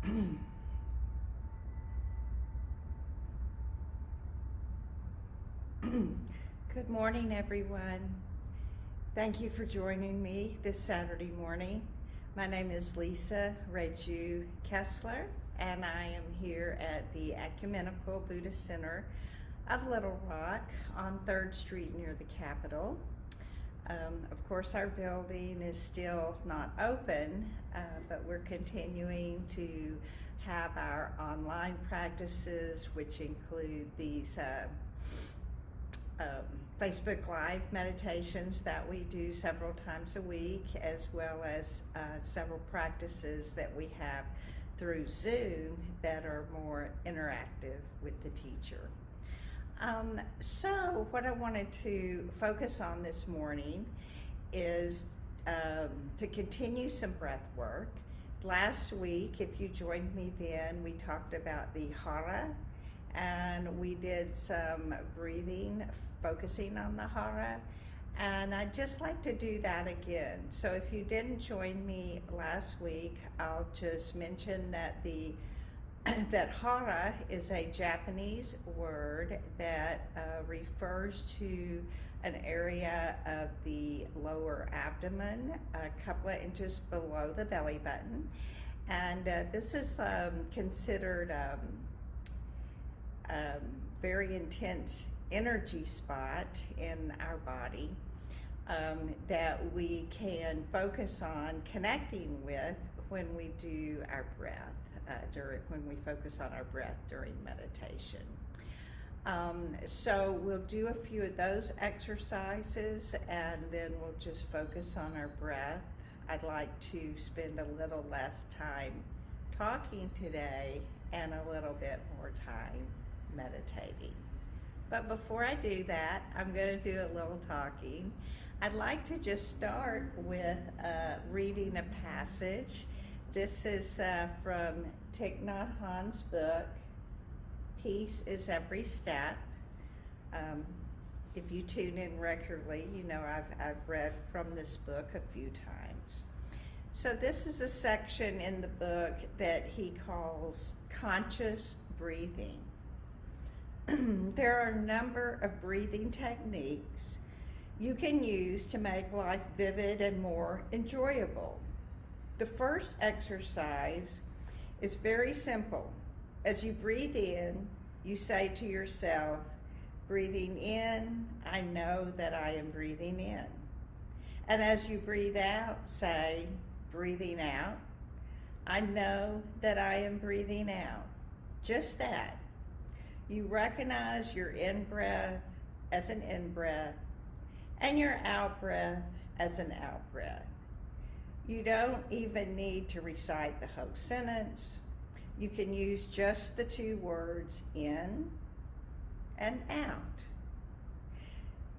Good morning, everyone. Thank you for joining me this Saturday morning. My name is Lisa Reju Kessler, and I am here at the Ecumenical Buddhist Center of Little Rock on 3rd Street near the Capitol. Of course, our building is still not open, but we're continuing to have our online practices, which include these Facebook Live meditations that we do several times a week, as well as several practices that we have through Zoom that are more interactive with the teacher. So what I wanted to focus on this morning is to continue some breath work. Last week, if you joined me then, we talked about the hara, and we did some breathing, focusing on the hara, and I'd just like to do that again. So if you didn't join me last week, I'll just mention that that hara is a Japanese word that refers to an area of the lower abdomen, a couple of inches below the belly button, and this is considered very intense energy spot in our body that we can focus on connecting with when we do our breath, when we focus on our breath during meditation. So we'll do a few of those exercises, and then we'll just focus on our breath. I'd like to spend a little less time talking today and a little bit more time meditating. But before I do that, I'm going to do a little talking. I'd like to just start with reading a passage. This is from Thich Nhat Hanh's book, Peace is Every Step. If you tune in regularly, you know I've read from this book a few times. So this is a section in the book that he calls conscious breathing. There are a number of breathing techniques you can use to make life vivid and more enjoyable. The first exercise is very simple. As you breathe in, you say to yourself, breathing in, I know that I am breathing in. And as you breathe out, say, breathing out, I know that I am breathing out. Just that. You recognize your in-breath as an in-breath and your out-breath as an out-breath. You don't even need to recite the whole sentence. You can use just the two words in and out.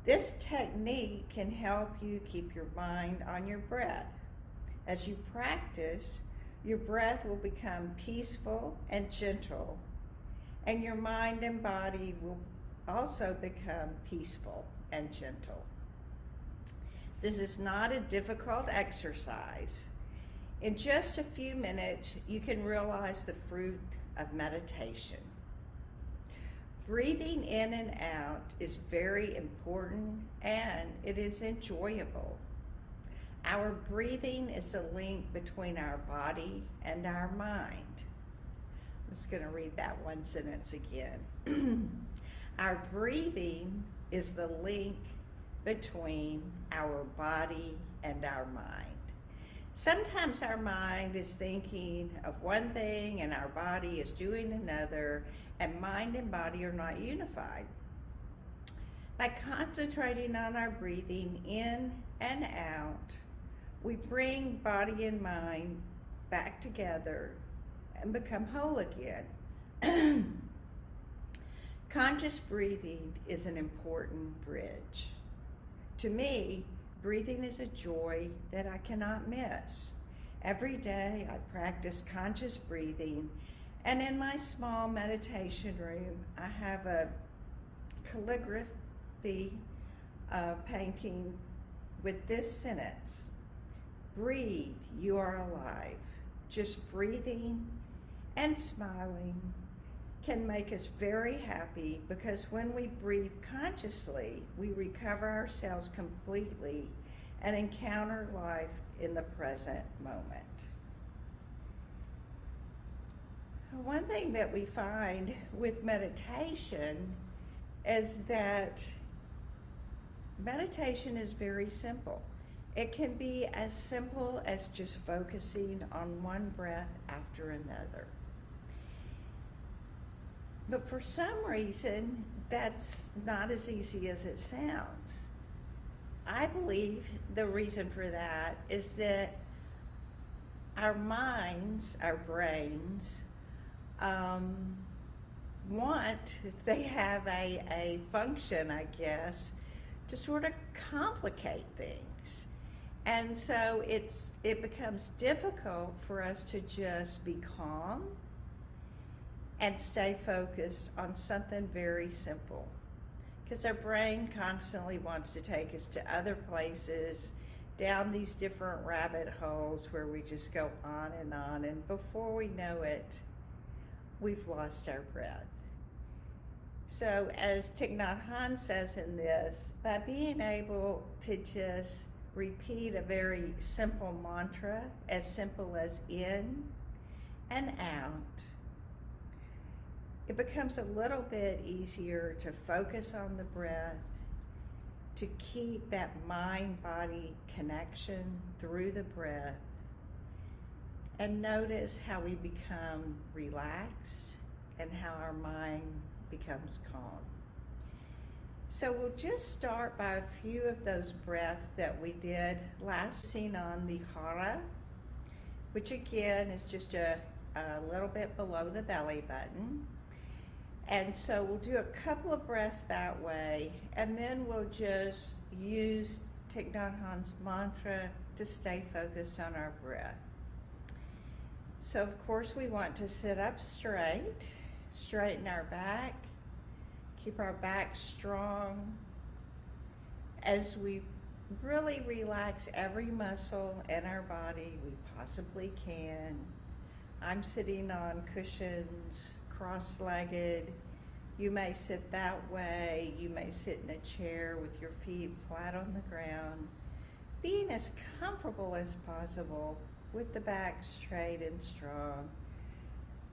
This technique can help you keep your mind on your breath. As you practice, your breath will become peaceful and gentle, and your mind and body will also become peaceful and gentle. This is not a difficult exercise. In just a few minutes, you can realize the fruit of meditation. Breathing in and out is very important, and it is enjoyable. Our breathing is a link between our body and our mind. I'm just going to read that one sentence again. Our breathing is the link between our body and our mind. Sometimes our mind is thinking of one thing and our body is doing another, and mind and body are not unified. By concentrating on our breathing in and out, we bring body and mind back together and become whole again. Conscious breathing is an important bridge. To me, breathing is a joy that I cannot miss. Every day I practice conscious breathing, and in my small meditation room, I have a calligraphy painting with this sentence: breathe, you are alive. Just breathing and smiling can make us very happy, because when we breathe consciously, we recover ourselves completely and encounter life in the present moment. One thing that we find with meditation is that meditation is very simple. It can be as simple as just focusing on one breath after another. But for some reason, that's not as easy as it sounds. I believe the reason for that is that our minds, our brains, they have a function, I guess, to sort of complicate things. And so it becomes difficult for us to just be calm and stay focused on something very simple. Because our brain constantly wants to take us to other places, down these different rabbit holes where we just go on, and before we know it, we've lost our breath. So as Thich Nhat Hanh says in this, by being able to just repeat a very simple mantra, as simple as in and out, it becomes a little bit easier to focus on the breath, to keep that mind-body connection through the breath, and notice how we become relaxed and how our mind becomes calm. So we'll just start by a few of those breaths that we did last scene on the hara, which again is just a little bit below the belly button. And so we'll do a couple of breaths that way, and then we'll just use Thich Nhat Hanh's mantra to stay focused on our breath. So of course we want to sit up straight, straighten our back, keep our back strong as we really relax every muscle in our body we possibly can. I'm sitting on cushions, cross-legged. You may sit that way. You may sit in a chair with your feet flat on the ground, being as comfortable as possible with the back straight and strong.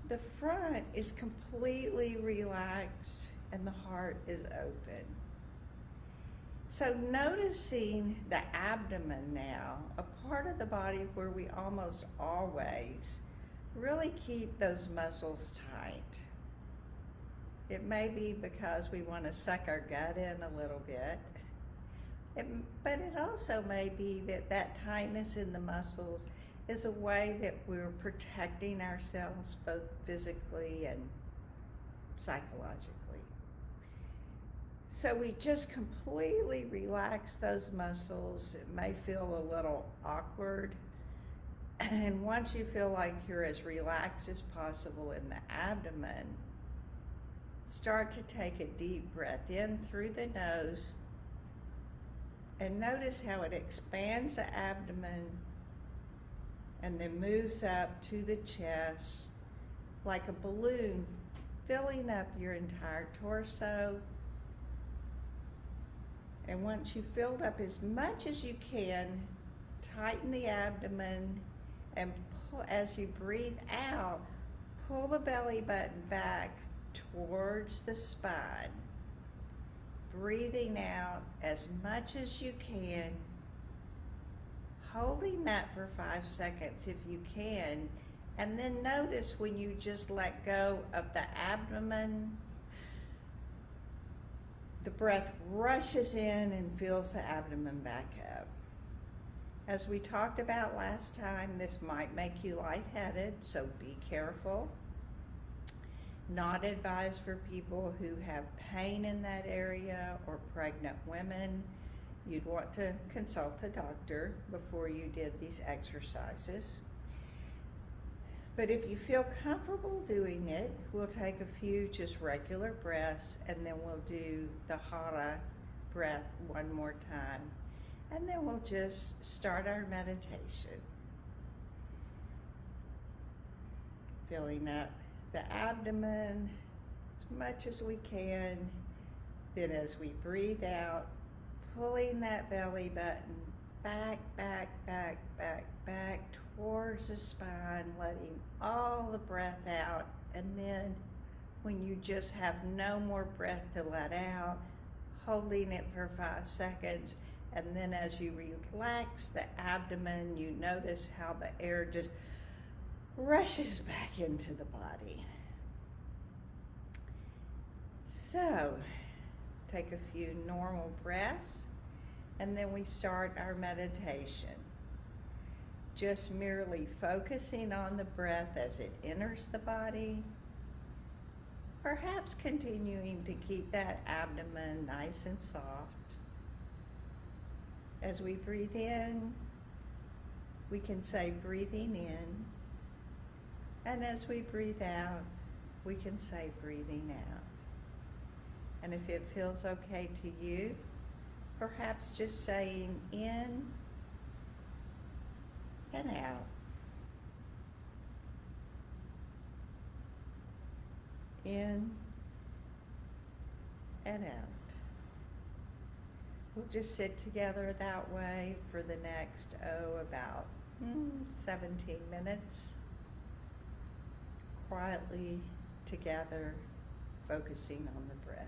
The front is completely relaxed and the heart is open. So noticing the abdomen now, a part of the body where we almost always really keep those muscles tight. It may be because we want to suck our gut in a little bit, but it also may be that tightness in the muscles is a way that we're protecting ourselves both physically and psychologically. So we just completely relax those muscles. It may feel a little awkward. And once you feel like you're as relaxed as possible in the abdomen, start to take a deep breath in through the nose and notice how it expands the abdomen and then moves up to the chest like a balloon, filling up your entire torso. And once you've filled up as much as you can, tighten the abdomen, and as you breathe out, pull the belly button back towards the spine. Breathing out as much as you can, holding that for 5 seconds if you can, and then notice when you just let go of the abdomen, the breath rushes in and fills the abdomen back up. As we talked about last time, this might make you lightheaded, so be careful. Not advised for people who have pain in that area or pregnant women. You'd want to consult a doctor before you did these exercises. But if you feel comfortable doing it, we'll take a few just regular breaths, and then we'll do the hara breath one more time. And then we'll just start our meditation. filling up the abdomen as much as we can. Then as we breathe out, pulling that belly button back, back, back, back, back towards the spine, letting all the breath out. And then when you just have no more breath to let out, holding it for 5 seconds. And then as you relax the abdomen, you notice how the air just rushes back into the body. So, take a few normal breaths, and then we start our meditation. Just merely focusing on the breath as it enters the body, perhaps continuing to keep that abdomen nice and soft. As we breathe in, we can say breathing in, and as we breathe out, we can say breathing out. And if it feels okay to you, perhaps just saying in and out. In and out. We'll just sit together that way for the next, about 17 minutes. Quietly together, focusing on the breath.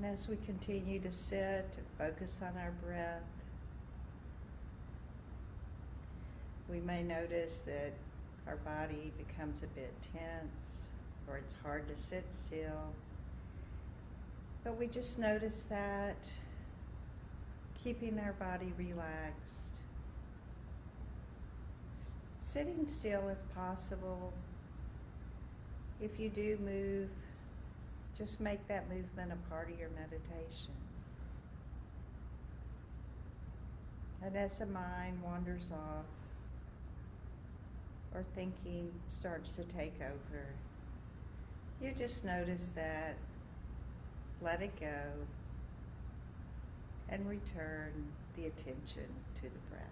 And as we continue to sit and focus on our breath, we may notice that our body becomes a bit tense, or it's hard to sit still. But we just notice that, keeping our body relaxed, sitting still if possible. If you do move, just make that movement a part of your meditation. And as the mind wanders off, or thinking starts to take over, you just notice that, let it go, and return the attention to the breath.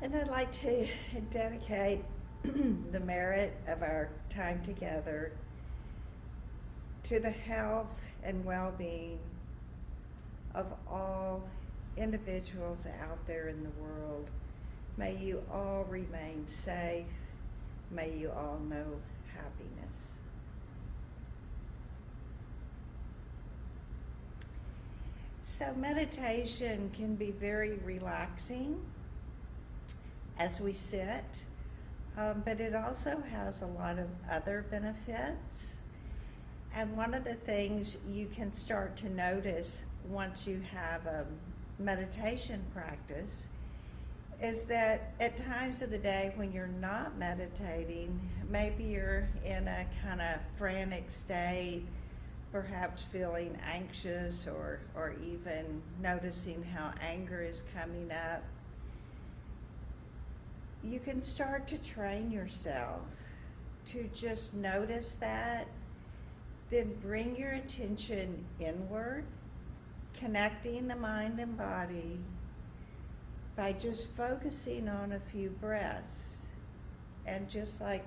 And I'd like to dedicate the merit of our time together to the health and well-being of all individuals out there in the world. May you all remain safe. May you all know happiness. So meditation can be very relaxing as we sit, but it also has a lot of other benefits. And one of the things you can start to notice once you have a meditation practice is that at times of the day when you're not meditating, maybe you're in a kind of frantic state, perhaps feeling anxious or even noticing how anger is coming up. You can start to train yourself to just notice that, then bring your attention inward, connecting the mind and body by just focusing on a few breaths. And just like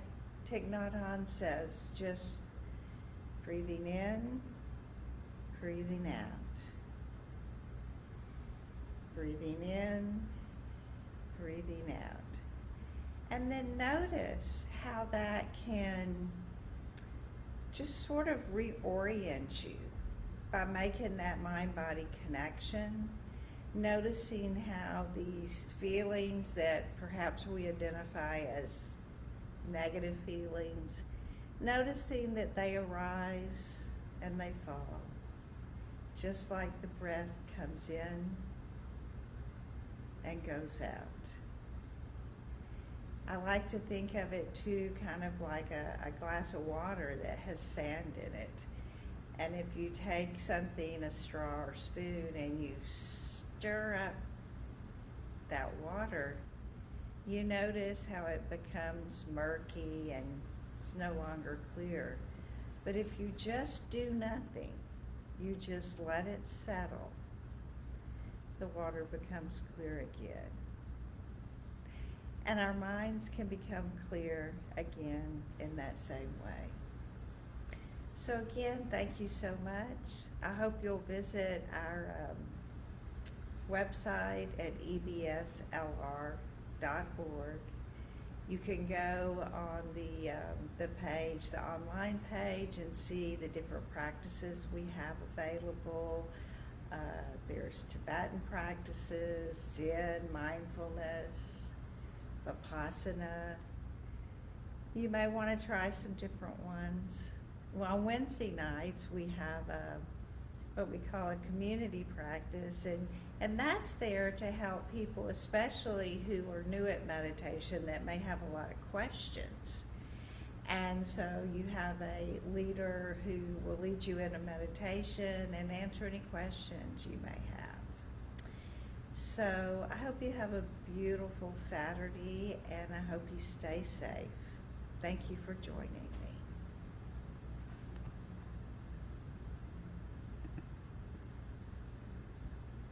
Thich Nhat Hanh says, just breathing in, breathing out. Breathing in, breathing out. And then notice how that can just sort of reorient you by making that mind-body connection, noticing how these feelings that perhaps we identify as negative feelings, noticing that they arise and they fall, just like the breath comes in and goes out. I like to think of it too kind of like a glass of water that has sand in it. And if you take something, a straw or spoon, and you stir up that water, you notice how it becomes murky and it's no longer clear. But if you just do nothing, you just let it settle, the water becomes clear again. And our minds can become clear again in that same way. So again, thank you so much. I hope you'll visit our website at ebslr.org. You can go on the page, the online page, and see the different practices we have available. There's Tibetan practices, Zen, mindfulness, Vipassana. You may want to try some different ones. Well, on Wednesday nights we have what we call a community practice, and that's there to help people, especially who are new at meditation, that may have a lot of questions. And so you have a leader who will lead you in a meditation and answer any questions you may have. So I hope you have a beautiful Saturday, and I hope you stay safe. Thank you for joining me.